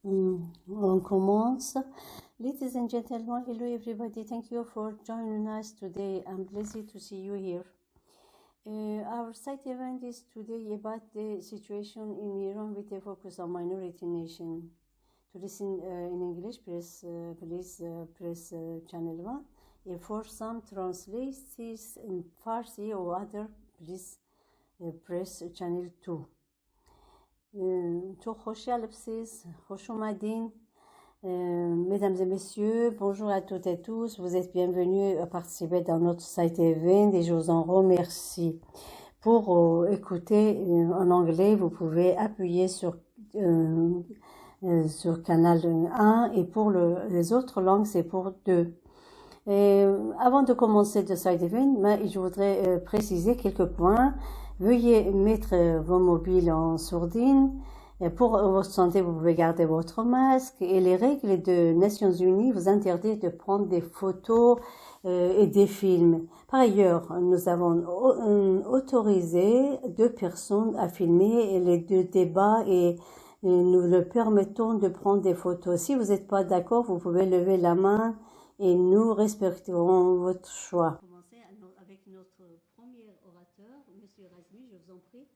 On commence. Ladies and gentlemen, hello everybody. Thank you for joining us today. I'm pleased to see you here. Our side event is today about the situation in Iran with a focus on minority nation. To listen in English, please press channel 1. If for some translates in Farsi or other, please press channel 2. Mesdames et messieurs, bonjour à toutes et tous. Vous êtes bienvenus à participer dans notre site event et je vous en remercie. Pour écouter en anglais, vous pouvez appuyer sur canal 1 et pour les autres langues, c'est pour 2. Avant de commencer le site event, je voudrais préciser quelques points. Veuillez mettre vos mobiles en sourdine. Pour votre santé, vous pouvez garder votre masque. Et les règles des Nations Unies vous interdisent de prendre des photos et des films. Par ailleurs, nous avons autorisé 2 personnes à filmer les 2 débats et nous leur permettons de prendre des photos. Si vous n'êtes pas d'accord, vous pouvez lever la main et nous respecterons votre choix. Avec notre premier orateur, M. RAMZI, je vous en prie.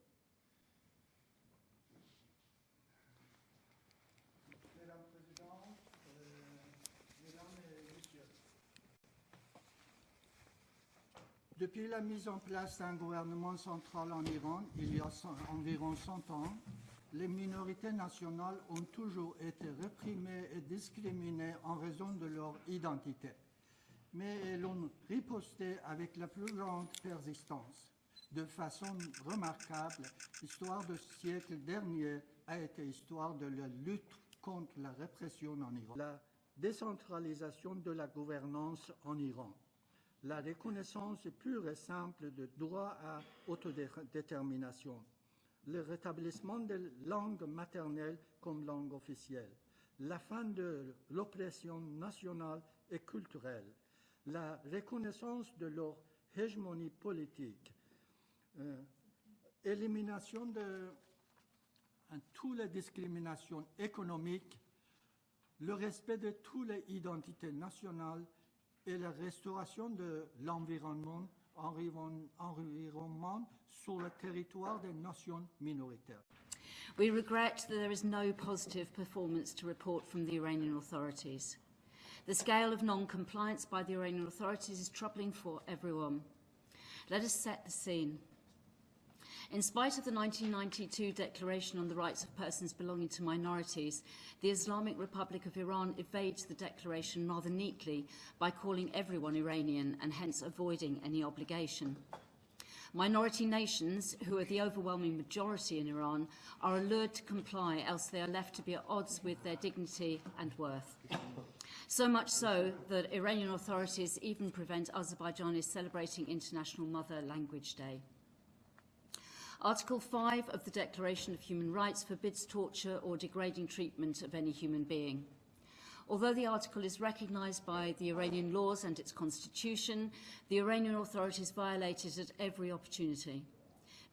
Madame la Présidente, Mesdames et Messieurs, depuis la mise en place d'un gouvernement central en Iran, il y a environ 100 ans, les minorités nationales ont toujours été réprimées et discriminées en raison de leur identité. Mais elles ont riposté avec la plus grande persistance. De façon remarquable, l'histoire du siècle dernier a été histoire de la lutte contre la répression en Iran. La décentralisation de la gouvernance en Iran. La reconnaissance pure et simple de droit à autodétermination. Le rétablissement de langue maternelle comme langue officielle. La fin de l'oppression nationale et culturelle. La reconnaissance de leur hégémonie politique, élimination de toutes les discriminations économiques, le respect de toutes les identités nationales et la restauration de l'environnement sur le territoire des nations minoritaires. We regret that there is no positive performance to report from the Iranian authorities. The scale of non-compliance by the Iranian authorities is troubling for everyone. Let us set the scene. In spite of the 1992 Declaration on the Rights of Persons Belonging to Minorities, the Islamic Republic of Iran evades the declaration rather neatly by calling everyone Iranian and hence avoiding any obligation. Minority nations, who are the overwhelming majority in Iran, are allured to comply, else they are left to be at odds with their dignity and worth. So much so that Iranian authorities even prevent Azerbaijanis celebrating International Mother Language Day. Article 5 of the Declaration of Human Rights forbids torture or degrading treatment of any human being. Although the article is recognised by the Iranian laws and its constitution, the Iranian authorities violate it at every opportunity,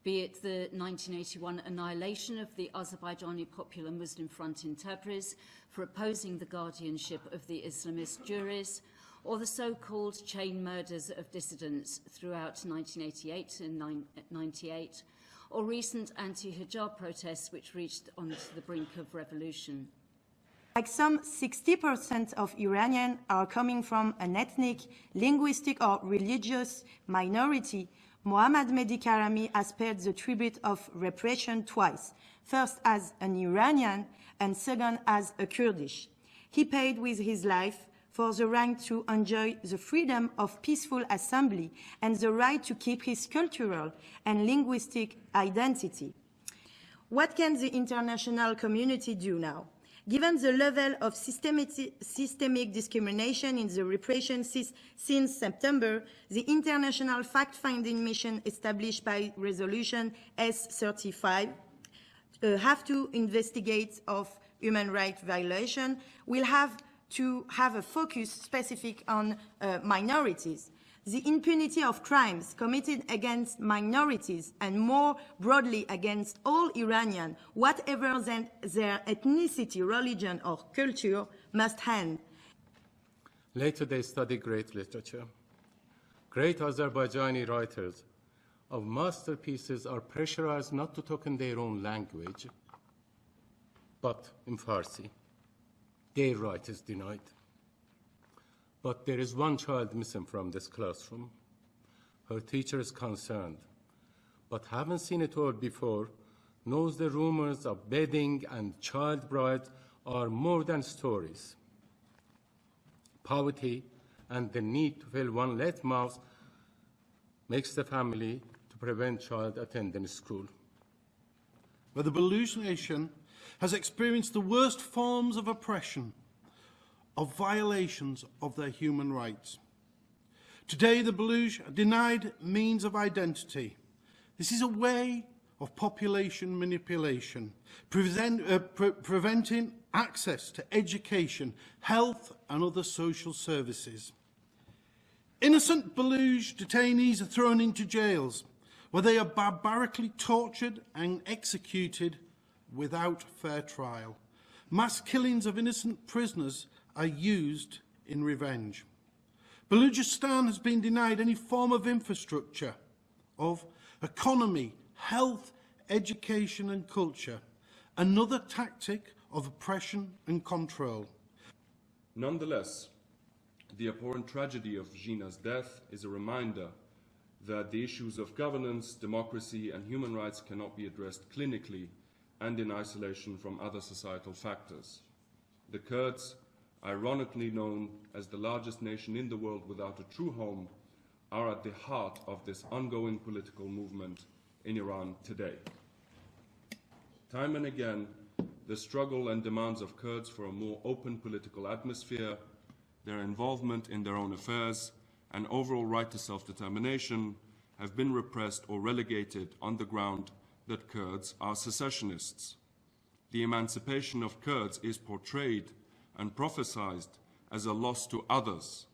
be it the 1981 annihilation of the Azerbaijani Popular Muslim Front in Tabrizi for opposing the guardianship of the Islamist juries, or the so-called chain murders of dissidents throughout 1988 and 1998, or recent anti-hijab protests which reached onto the brink of revolution. Like some 60% of Iranians are coming from an ethnic, linguistic or religious minority, Mohammad Mehdi Karami has paid the tribute of repression twice, first as an Iranian and second as a Kurdish. He paid with his life for the right to enjoy the freedom of peaceful assembly and the right to keep his cultural and linguistic identity. What can the international community do now? Given the level of systemic discrimination in the repression since September, the international fact-finding mission established by Resolution S35 have to investigate of human rights violation will have to have a focus specific on minorities. The impunity of crimes committed against minorities and more broadly against all Iranians, whatever their ethnicity, religion or culture, must end. Later they study great literature. Great Azerbaijani writers of masterpieces are pressurized not to talk in their own language, but in Farsi. Their right is denied. But there is one child missing from this classroom. Her teacher is concerned, but having seen it all before, knows the rumors of bedding and child brides are more than stories. Poverty and the need to fill one lit mouth makes the family to prevent child attending school. Where the Baluch nation has experienced the worst forms of oppression, of violations of their human rights. Today, the Baluch are denied means of identity. This is a way of population manipulation, preventing access to education, health, and other social services. Innocent Baluch detainees are thrown into jails, where they are barbarically tortured and executed without fair trial. Mass killings of innocent prisoners are used in revenge. Baluchistan has been denied any form of infrastructure, of economy, health, education and culture, another tactic of oppression and control. Nonetheless, the abhorrent tragedy of Jina's death is a reminder that the issues of governance, democracy and human rights cannot be addressed clinically and in isolation from other societal factors. The Kurds, ironically known as the largest nation in the world without a true home, are at the heart of this ongoing political movement in Iran today. Time and again, the struggle and demands of Kurds for a more open political atmosphere, their involvement in their own affairs, and overall right to self-determination have been repressed or relegated on the ground that Kurds are secessionists. The emancipation of Kurds is portrayed and prophesied as a loss to others,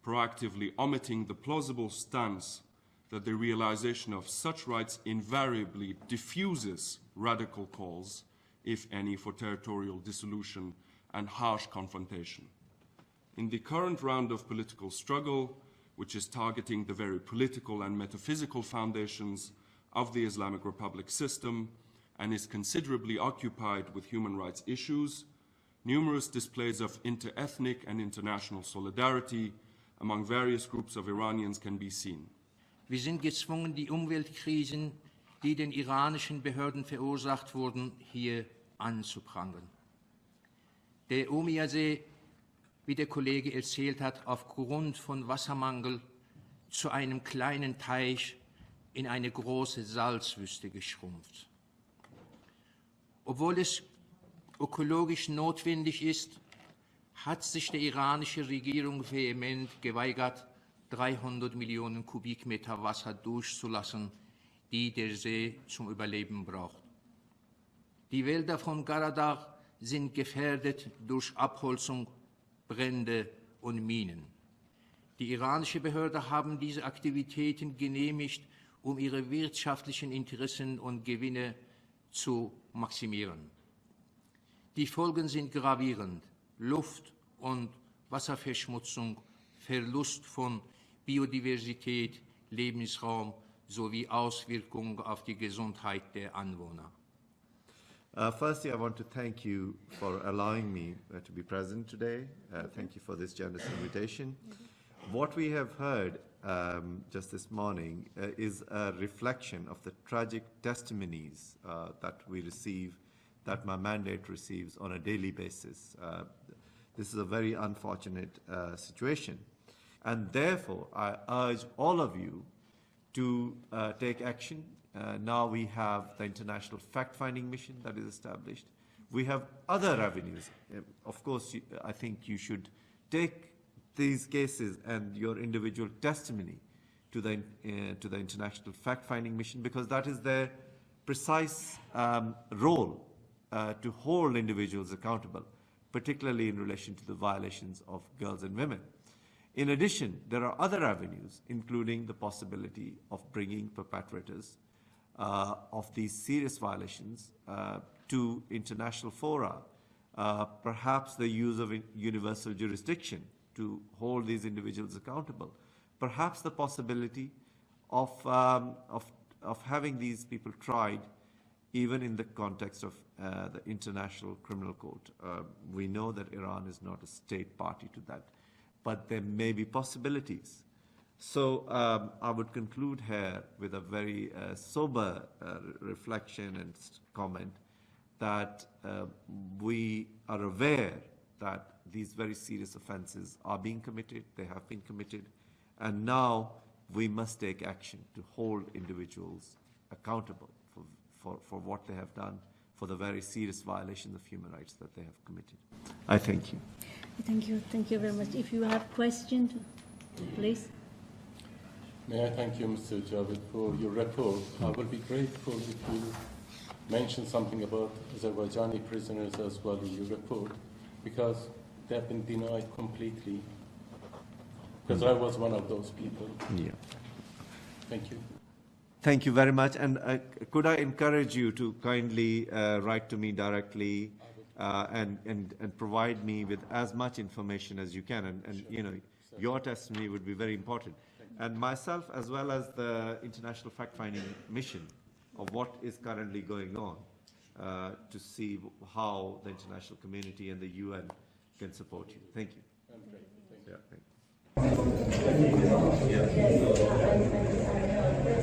proactively omitting the plausible stance that the realization of such rights invariably diffuses radical calls, if any, for territorial dissolution and harsh confrontation. In the current round of political struggle, which is targeting the very political and metaphysical foundations of the Islamic Republic system and is considerably occupied with human rights issues, numerous displays of inter-ethnic and international solidarity among various groups of Iranians can be seen. Wir sind gezwungen, die Umweltkrisen, die den iranischen Behörden verursacht wurden, hier anzuprangern. Der Omiasee, wie der Kollege erzählt hat, aufgrund von Wassermangel zu einem kleinen Teich in eine große Salzwüste geschrumpft. Obwohl es ökologisch notwendig ist, hat sich die iranische Regierung vehement geweigert, 300 Millionen Kubikmeter Wasser durchzulassen, die der See zum Überleben braucht. Die Wälder von Qaradagh sind gefährdet durch Abholzung, Brände und Minen. Die iranische Behörden haben diese Aktivitäten genehmigt, um ihre wirtschaftlichen Interessen und Gewinne zu maximieren. Die Folgen sind gravierend: Luft- und Wasserverschmutzung, Verlust von Biodiversität, Lebensraum sowie Auswirkungen auf die Gesundheit der Anwohner. Firstly, I want to thank you for allowing me to be present today. Thank you for this generous invitation. What we have heard just this morning is a reflection of the tragic testimonies that we receive, that my mandate receives on a daily basis. This is a very unfortunate situation. And therefore, I urge all of you to take action. Now we have the international fact-finding mission that is established. We have other avenues. Of course, I think you should take these cases and your individual testimony to the international fact-finding mission, because that is their precise role to hold individuals accountable, particularly in relation to the violations of girls and women. In addition, there are other avenues, including the possibility of bringing perpetrators of these serious violations to international fora, perhaps the use of universal jurisdiction to hold these individuals accountable, perhaps the possibility of having these people tried even in the context of the International Criminal Court. We know that Iran is not a state party to that, but there may be possibilities. So I would conclude here with a very sober reflection and comment that we are aware that these very serious offenses are being committed, they have been committed, and now we must take action to hold individuals accountable for what they have done, for the very serious violations of human rights that they have committed. I thank you. Thank you very much. If you have questions, please. May I thank you, Mr. Javid, for your report. I will be grateful if you mention something about Azerbaijani prisoners as well in your report, because they have been denied completely. Because I was one of those people. Yeah. Thank you. Thank you very much. And could I encourage you to kindly write to me directly and provide me with as much information as you can. And you know, your testimony would be very important. And myself, as well as the International Fact-Finding Mission of what is currently going on, to see how the international community and the UN can support you. Thank you. Thank you. Yeah,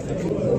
thank you.